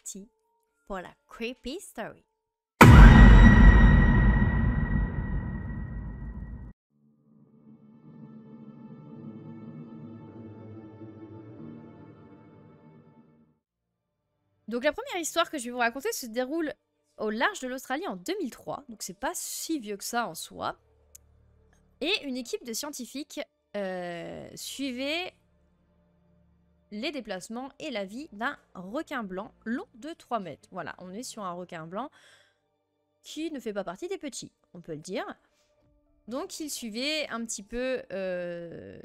parti pour la creepy story. Donc la première histoire que je vais vous raconter se déroule au large de l'Australie en 2003, donc c'est pas si vieux que ça en soi. Et une équipe de scientifiques suivait les déplacements et la vie d'un requin blanc long de 3 mètres. Voilà, on est sur un requin blanc qui ne fait pas partie des petits, on peut le dire. Donc ils suivaient un petit peu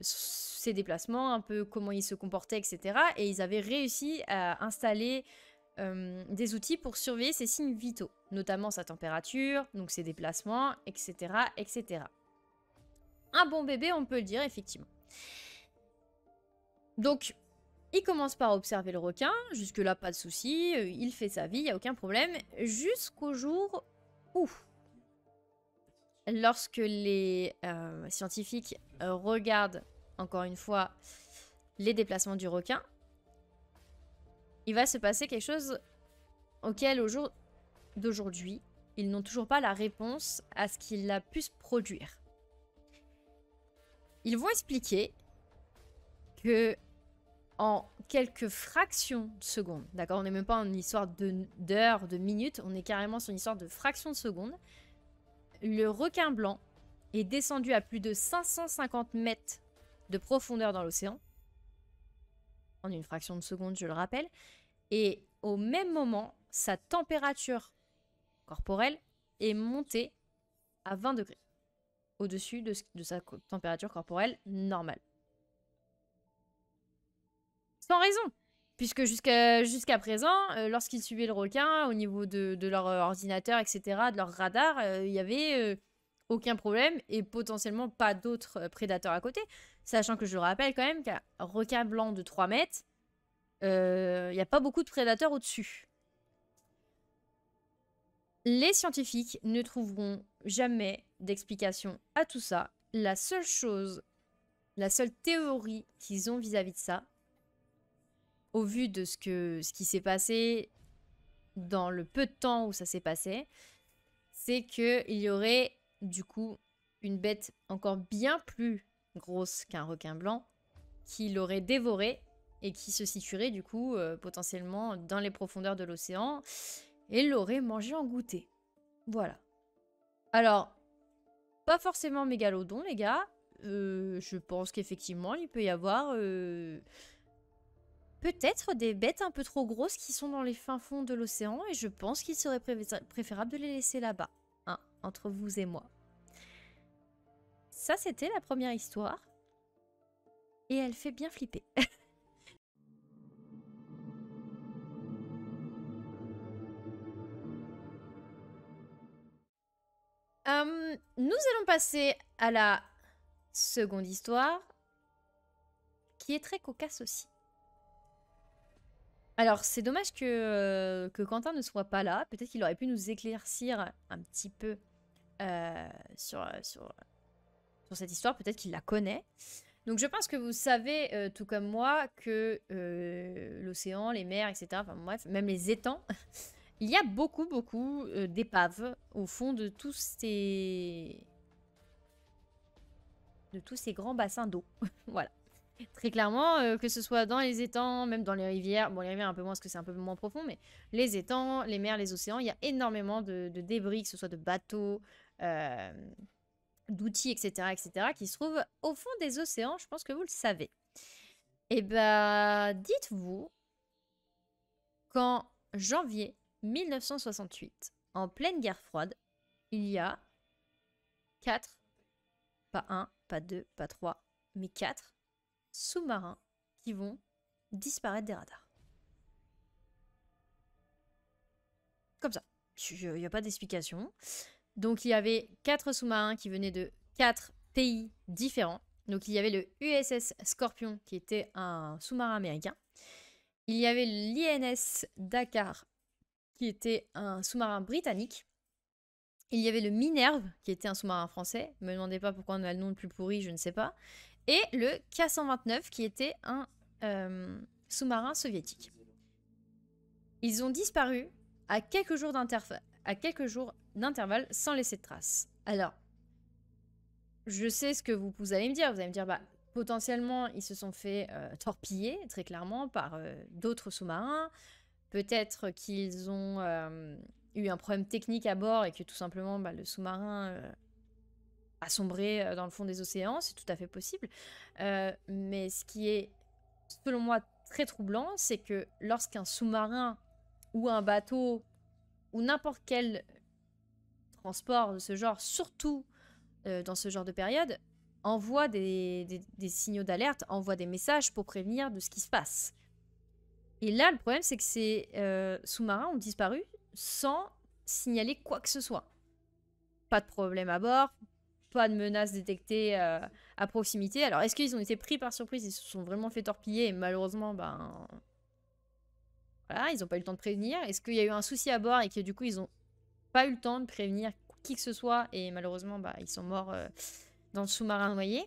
ses déplacements, un peu comment il se comportait, etc. Et ils avaient réussi à installer des outils pour surveiller ses signes vitaux, notamment sa température, donc ses déplacements, etc., etc. Un bon bébé, on peut le dire, effectivement. Donc, il commence par observer le requin, jusque-là, pas de souci, il fait sa vie, il n'y a aucun problème, jusqu'au jour où, lorsque les scientifiques regardent, encore une fois, les déplacements du requin, il va se passer quelque chose auquel, au jour d'aujourd'hui, ils n'ont toujours pas la réponse à ce qu'il a pu se produire. Ils vont expliquer que en quelques fractions de secondes, d'accord, on n'est même pas en histoire d'heures, de minutes, on est carrément sur une histoire de fractions de secondes, le requin blanc est descendu à plus de 550 mètres de profondeur dans l'océan, en une fraction de seconde, je le rappelle, et au même moment, sa température corporelle est montée à 20 degrés, au-dessus de sa température corporelle normale. Sans raison, puisque jusqu'à présent, lorsqu'ils suivaient le requin, au niveau de leur ordinateur, etc., de leur radar, il y avait aucun problème et potentiellement pas d'autres prédateurs à côté, sachant que je le rappelle quand même qu'un requin blanc de 3 mètres, il n'y a pas beaucoup de prédateurs au-dessus. Les scientifiques ne trouveront jamais d'explication à tout ça. La seule chose, la seule théorie qu'ils ont vis-à-vis de ça, au vu de ce qui s'est passé dans le peu de temps où ça s'est passé, c'est qu'il y aurait du coup une bête encore bien plus grosse qu'un requin blanc qui l'aurait dévoré et qui se situerait du coup potentiellement dans les profondeurs de l'océan et l'aurait mangé en goûter. Voilà. Alors, pas forcément mégalodon les gars, je pense qu'effectivement il peut y avoir peut-être des bêtes un peu trop grosses qui sont dans les fins fonds de l'océan et je pense qu'il serait préférable de les laisser là-bas, hein, entre vous et moi. Ça, c'était la première histoire. Et elle fait bien flipper. Nous allons passer à la seconde histoire, qui est très cocasse aussi. Alors, c'est dommage que Quentin ne soit pas là. Peut-être qu'il aurait pu nous éclaircir un petit peu sur cette histoire. Peut-être qu'il la connaît. Donc, je pense que vous savez, tout comme moi, que l'océan, les mers, etc., enfin bref, même les étangs, il y a beaucoup d'épaves au fond de tous ces grands bassins d'eau. Voilà. Très clairement, que ce soit dans les étangs, même dans les rivières, bon les rivières un peu moins parce que c'est un peu moins profond, mais les étangs, les mers, les océans, il y a énormément de débris, que ce soit de bateaux, d'outils, etc., qui se trouvent au fond des océans, je pense que vous le savez. Et bah, dites-vous qu'en janvier 1968, en pleine guerre froide, il y a 4, pas 1, pas 2, pas 3, mais 4 sous-marins qui vont disparaître des radars. Comme ça. Il n'y a pas d'explication. Donc il y avait 4 sous-marins qui venaient de 4 pays différents. Donc il y avait le USS Scorpion qui était un sous-marin américain. Il y avait l'INS Dakar qui était un sous-marin britannique. Il y avait le Minerve qui était un sous-marin français. Ne me demandez pas pourquoi on a le nom le plus pourri, je ne sais pas. Et le K-129 qui était un sous-marin soviétique. Ils ont disparu à quelques jours d'intervalle sans laisser de traces. Alors, je sais ce que vous allez me dire. Vous allez me dire, bah, potentiellement, ils se sont fait torpiller, très clairement, par d'autres sous-marins. Peut-être qu'ils ont eu un problème technique à bord et que tout simplement, bah, le sous-marin a sombré dans le fond des océans. C'est tout à fait possible. Mais ce qui est, selon moi, très troublant, c'est que lorsqu'un sous-marin ou un bateau ou n'importe quel transport de ce genre, surtout dans ce genre de période, envoie des signaux d'alerte, envoie des messages pour prévenir de ce qui se passe. Et là, le problème, c'est que ces sous-marins ont disparu sans signaler quoi que ce soit. Pas de problème à bord, pas de menaces détectées à proximité. Alors, est-ce qu'ils ont été pris par surprise? Ils se sont vraiment fait torpiller et malheureusement, ben... Voilà, ils n'ont pas eu le temps de prévenir. Est-ce qu'il y a eu un souci à bord et que du coup, ils n'ont pas eu le temps de prévenir qui que ce soit et malheureusement, bah, ils sont morts dans le sous-marin noyé?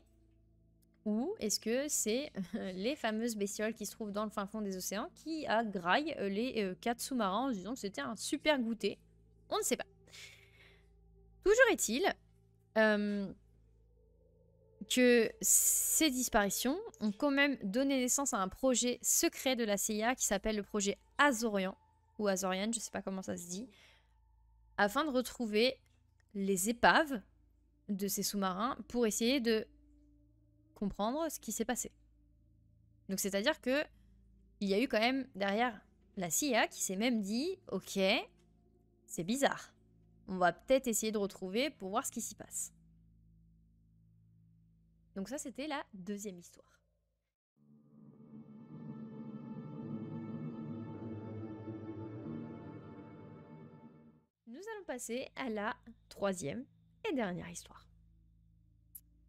Ou est-ce que c'est les fameuses bestioles qui se trouvent dans le fin fond des océans qui graillent les 4 sous-marins en se disant que c'était un super goûter? On ne sait pas. Toujours est-il que ces disparitions ont quand même donné naissance à un projet secret de la CIA qui s'appelle le projet Azorian, ou Azorian, je ne sais pas comment ça se dit, afin de retrouver les épaves de ces sous-marins pour essayer de comprendre ce qui s'est passé. Donc c'est-à-dire que il y a eu quand même derrière la CIA qui s'est même dit « Ok, c'est bizarre. On va peut-être essayer de retrouver pour voir ce qui s'y passe. » Donc ça, c'était la deuxième histoire. Nous allons passer à la troisième et dernière histoire.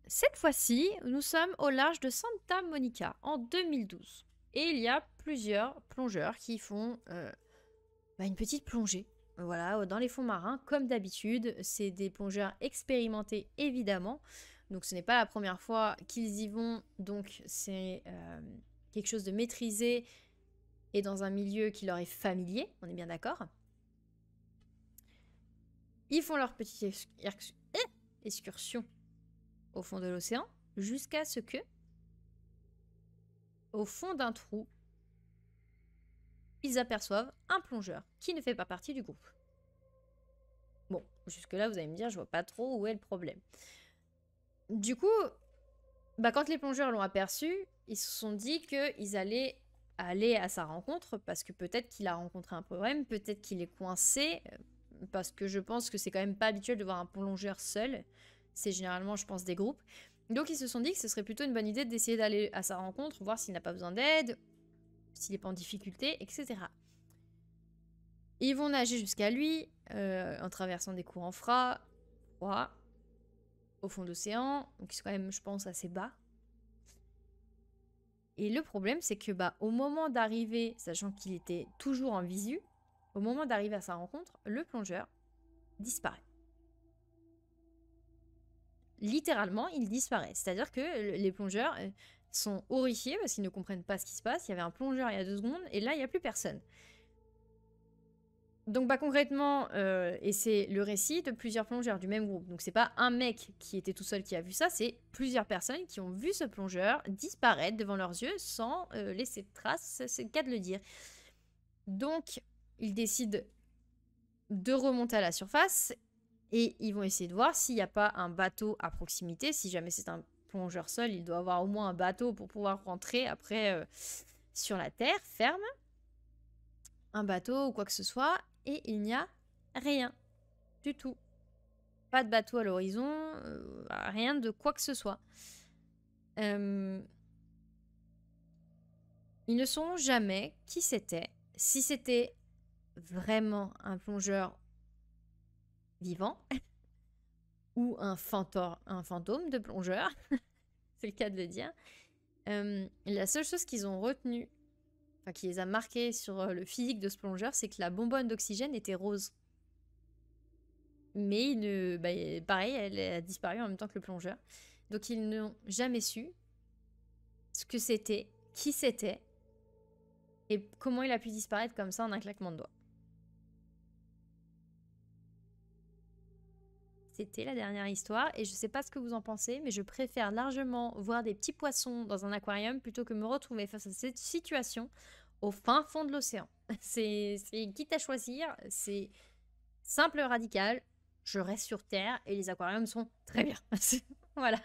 Cette fois-ci, nous sommes au large de Santa Monica en 2012. Et il y a plusieurs plongeurs qui font une petite plongée. Voilà, dans les fonds marins, comme d'habitude. C'est des plongeurs expérimentés, évidemment. Donc ce n'est pas la première fois qu'ils y vont. Donc c'est quelque chose de maîtrisé et dans un milieu qui leur est familier. On est bien d'accord? Ils font leur petite excursion au fond de l'océan, jusqu'à ce que, au fond d'un trou, ils aperçoivent un plongeur qui ne fait pas partie du groupe. Bon, jusque-là, vous allez me dire, je vois pas trop où est le problème. Du coup, quand les plongeurs l'ont aperçu, ils se sont dit qu'ils allaient aller à sa rencontre, parce que peut-être qu'il a rencontré un problème, peut-être qu'il est coincé, parce que je pense que c'est quand même pas habituel de voir un plongeur seul. C'est généralement, je pense, des groupes. Donc ils se sont dit que ce serait plutôt une bonne idée d'essayer d'aller à sa rencontre, voir s'il n'a pas besoin d'aide, s'il n'est pas en difficulté, etc. Ils vont nager jusqu'à lui, en traversant des courants froids, au fond d'océan, donc ils sont quand même, je pense, assez bas. Et le problème, c'est que au moment d'arriver, sachant qu'il était toujours en visu, au moment d'arriver à sa rencontre, le plongeur disparaît. Littéralement, il disparaît. C'est-à-dire que les plongeurs sont horrifiés parce qu'ils ne comprennent pas ce qui se passe. Il y avait un plongeur il y a 2 secondes et là, il n'y a plus personne. Donc concrètement, et c'est le récit de plusieurs plongeurs du même groupe. Donc c'est pas un mec qui était tout seul qui a vu ça, c'est plusieurs personnes qui ont vu ce plongeur disparaître devant leurs yeux sans laisser de traces, c'est le cas de le dire. Donc ils décident de remonter à la surface et ils vont essayer de voir s'il n'y a pas un bateau à proximité. Si jamais c'est un plongeur seul, il doit avoir au moins un bateau pour pouvoir rentrer après sur la terre ferme. Un bateau ou quoi que ce soit. Et il n'y a rien du tout. Pas de bateau à l'horizon, rien de quoi que ce soit. Ils ne sauront jamais qui c'était, si c'était vraiment un plongeur vivant ou un fantôme de plongeur, c'est le cas de le dire. La seule chose qu'ils ont retenue, qui les a marqués sur le physique de ce plongeur, c'est que la bonbonne d'oxygène était rose. Mais pareil, elle a disparu en même temps que le plongeur. Donc ils n'ont jamais su ce que c'était, qui c'était, Et comment il a pu disparaître comme ça en un claquement de doigts. C'était la dernière histoire et je sais pas ce que vous en pensez, mais je préfère largement voir des petits poissons dans un aquarium plutôt que me retrouver face à cette situation au fin fond de l'océan. C'est quitte à choisir, c'est simple radical, je reste sur Terre et les aquariums sont très bien. Voilà.